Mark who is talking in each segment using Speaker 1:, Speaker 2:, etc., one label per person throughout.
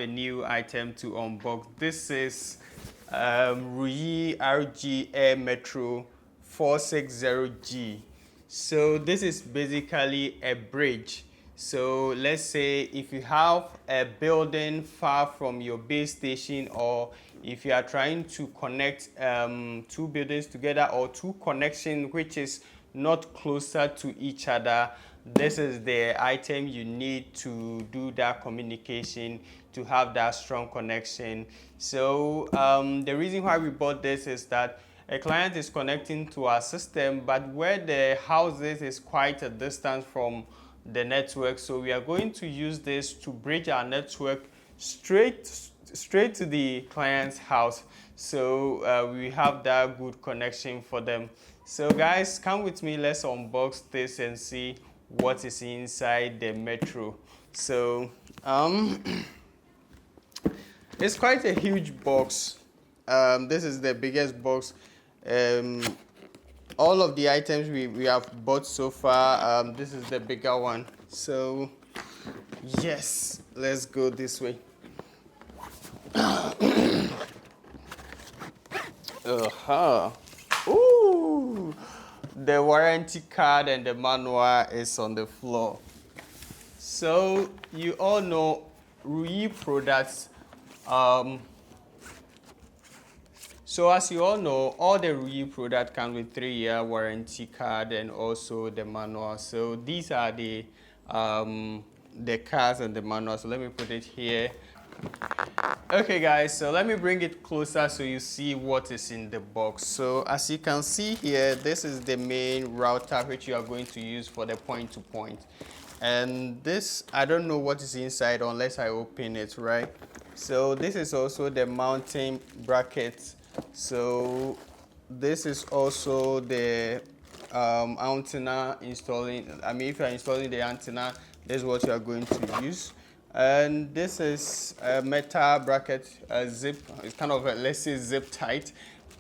Speaker 1: A new item to unbox. This is Reyee RG-AirMetro460G. So this is basically a bridge. So let's say if you have a building far from your base station, or if you are trying to connect two buildings together, or two connections which is not closer to each other, this is the item you need to do that communication, to have that strong connection. So the reason why we bought this is that a client is connecting to our system, but where the house is quite a distance from the network. So we are going to use this to bridge our network straight to the client's house. So we have that good connection for them. So guys, come with me, let's unbox this and see what is inside the Metro. So it's quite a huge box. This is the biggest box. All of the items we have bought so far, this is the bigger one. So yes, let's go this way. Ooh, the warranty card and the manual is on the floor. So you all know Reyee products. So as you all know, all the Reyee product come with 3-year warranty card and also the manual. So these are the cards and the manual. So let me put it here. Okay guys, so let me bring it closer so you see what is in the box. So as you can see here, this is the main router which you are going to use for the point-to-point. And this, I don't know what is inside unless I open it, right? So this is also the mounting bracket. So this is also the antenna installing. I mean, if you are installing the antenna, this is what you are going to use. And this is a metal bracket, a zip. It's kind of a, let's say, zip tight,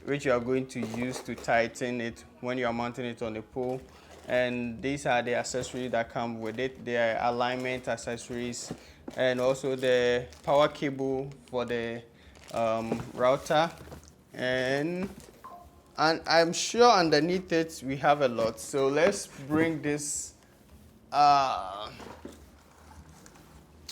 Speaker 1: which you are going to use to tighten it when you are mounting it on the pole. And these are the accessories that come with it. They are alignment accessories, and also the power cable for the router. And I'm sure underneath it we have a lot. So let's bring this.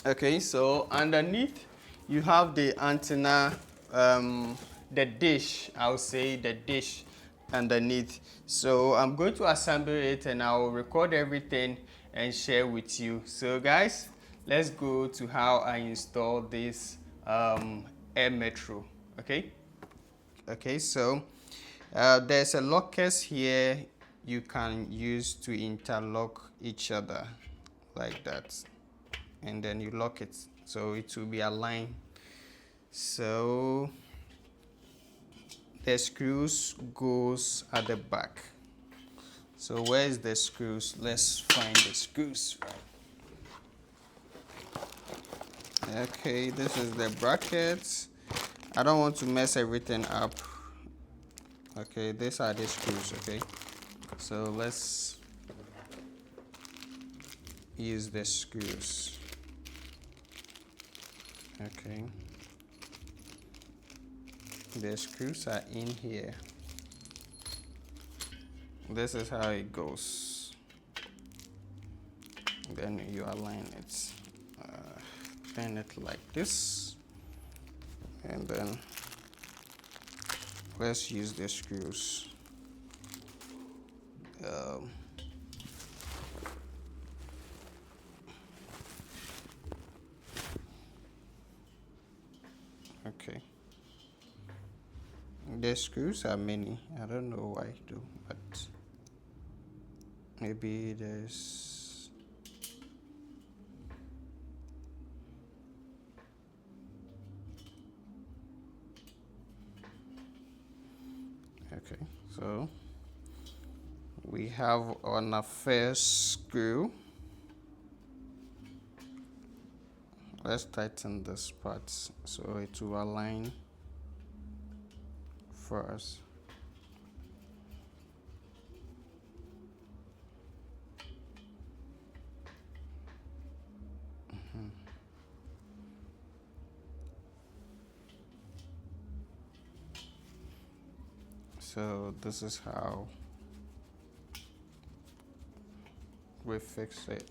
Speaker 1: Okay, so underneath you have the antenna, the dish. I'll say the dish underneath. So I'm going to assemble it and I'll record everything and share with you. So guys, let's go to how I install this AirMetro. Okay, so there's a lockers here you can use to interlock each other like that, and then you lock it so it will be aligned. So the screws goes at the back. So where is the screws? Let's find the screws. Okay, this is the bracket. I don't want to mess everything up. Okay, these are the screws. Okay, so let's use the screws. Okay, the screws are in here. This is how it goes. Then you align it, turn it like this, and then let's use the screws. Okay, the screws are many. I don't know why though, but maybe there's okay. So we have on a first screw. Let's tighten this part so it will align first. So this is how we fix it.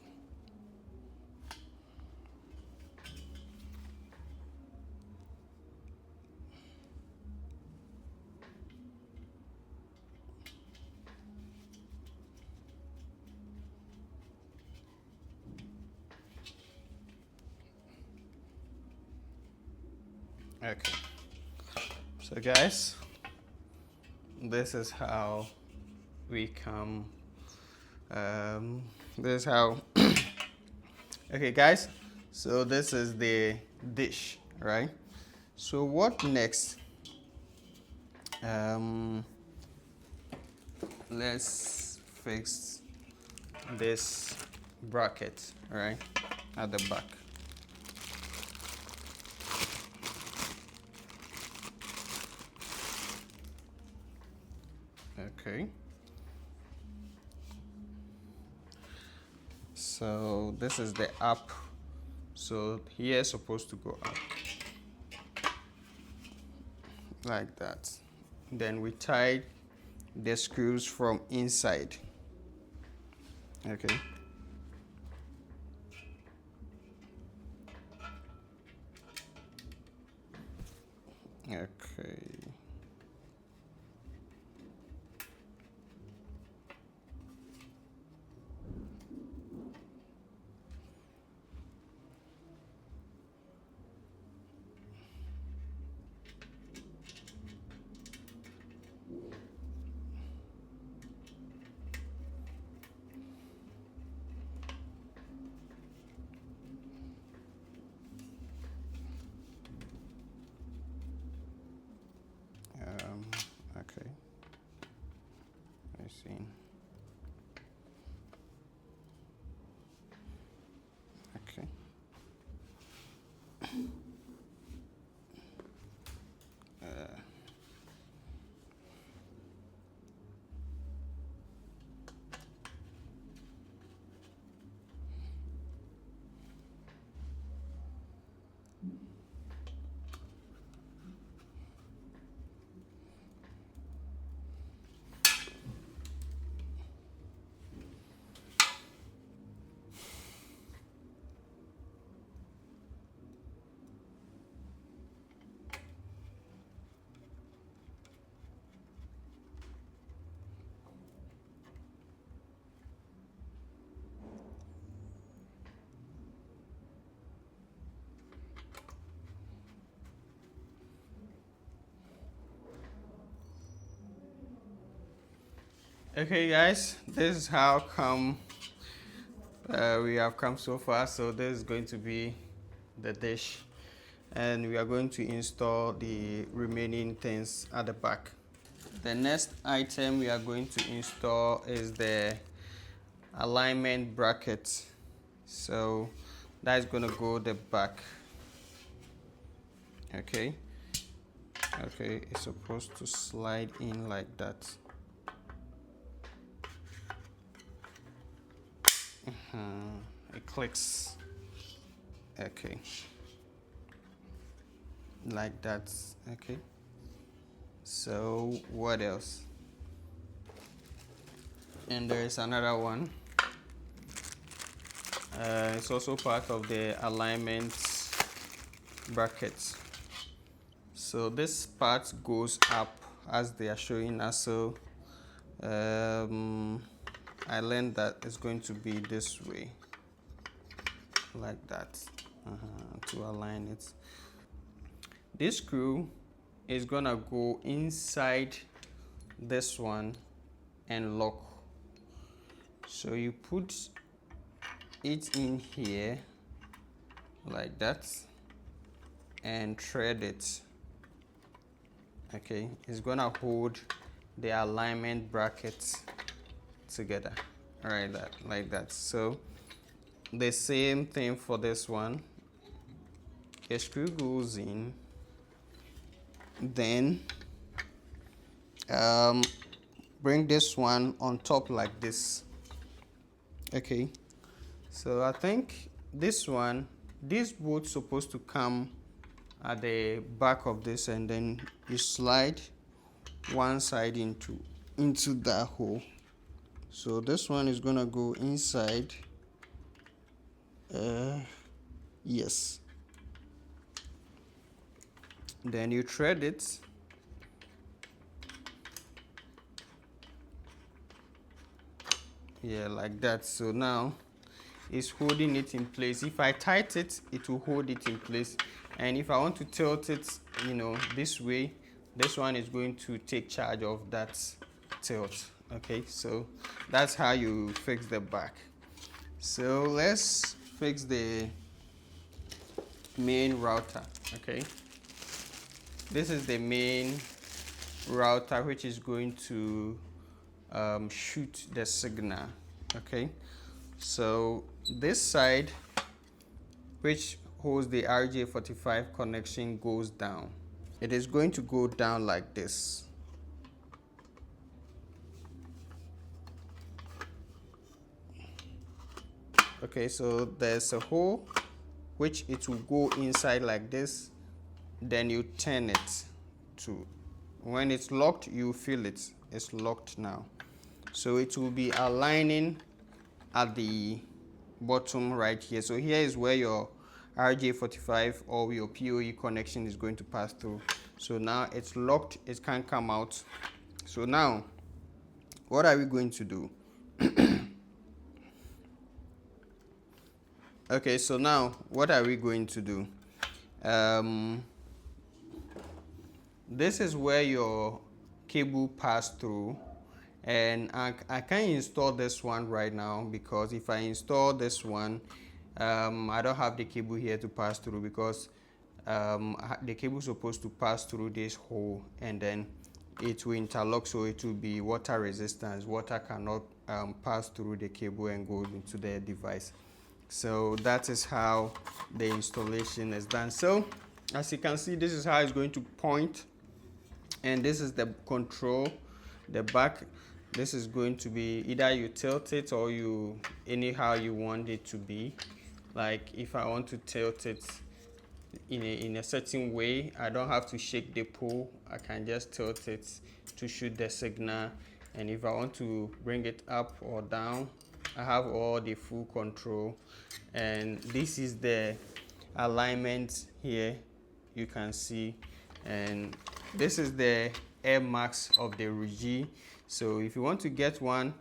Speaker 1: Okay, so guys, this is how we come, this is how okay guys, so this is the dish, right? So what next? Let's fix this bracket, right, at the back. Okay, so this is the up, so here is supposed to go up like that. Then we tie the screws from inside. Okay, okay. Okay, I see. Okay. Okay guys, this is how come we have come so far. So this is going to be the dish, and we are going to install the remaining things at the back. The next item we are going to install is the alignment bracket. So that is going to go the back. Okay, okay, it's supposed to slide in like that. It clicks. Okay, like that. Okay, so what else? And there is another one. It's also part of the alignment brackets. So this part goes up as they are showing us. So I learned that it's going to be this way, like that, to align it. This screw is gonna go inside this one and lock. So you put it in here like that and thread it. Okay, it's gonna hold the alignment brackets together, all right, that like that. So the same thing for this one. A screw goes in, then bring this one on top like this. Okay, so I think this one, this boat's supposed to come at the back of this, and then you slide one side into that hole. So this one is gonna go inside. Yes. Then you thread it. Yeah, like that. So now it's holding it in place. If I tighten it, it will hold it in place. And if I want to tilt it, you know, this way, this one is going to take charge of that tilt. Okay, so that's how you fix the back. So let's fix the main router. Okay, this is the main router, which is going to shoot the signal. Okay, so this side, which holds the RJ45 connection, goes down. It is going to go down like this. Okay, so there's a hole which it will go inside like this. Then you turn it to, when it's locked, you feel it. It's locked now. So it will be aligning at the bottom right here. So here is where your RJ45 or your PoE connection is going to pass through. So now it's locked, it can't come out. So now, what are we going to do? Okay, so now what are we going to do? This is where your cable passed through, and I can't install this one right now, because if I install this one, I don't have the cable here to pass through, because the cable is supposed to pass through this hole and then it will interlock, so it will be water resistance. Water cannot pass through the cable and go into the device. So that is how the installation is done. So as you can see, this is how it's going to point, and this is the control, the back. This is going to be either you tilt it or you anyhow you want it to be. Like if I want to tilt it in a certain way, I don't have to shake the pole. I can just tilt it to shoot the signal, and if I want to bring it up or down, I have all the full control. And this is the alignment here, you can see, and this is the Air Max of the Reyee. So if you want to get one,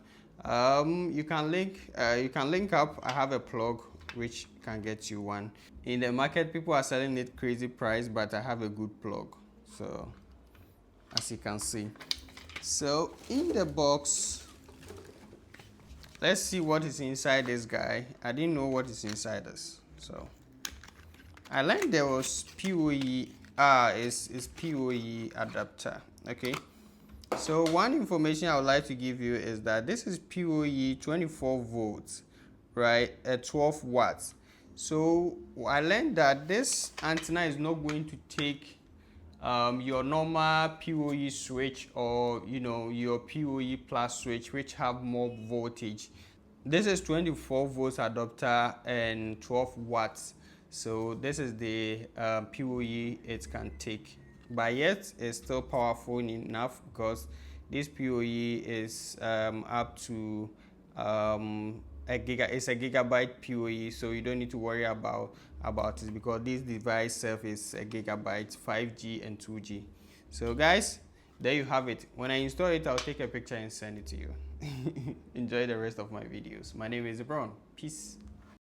Speaker 1: you can link up. I have a plug which can get you one. In the market, people are selling it crazy price, but I have a good plug. So as you can see, so in the box, let's see what is inside this guy. I didn't know what is inside this, so I learned there was PoE. Is PoE adapter. Okay, so one information I would like to give you is that this is PoE 24 volts, right, at 12 watts. So I learned that this antenna is not going to take your normal PoE switch, or your PoE plus switch, which have more voltage. This is 24 volts adapter and 12 watts. So this is the PoE it can take, but yet it's still powerful enough, because this PoE is up to it's a gigabyte PoE, so you don't need to worry about it, because this device itself is a gigabyte, 5G and 2G. So guys, there you have it. When I install it, I'll take a picture and send it to you. Enjoy the rest of my videos. My name is Brown. Peace.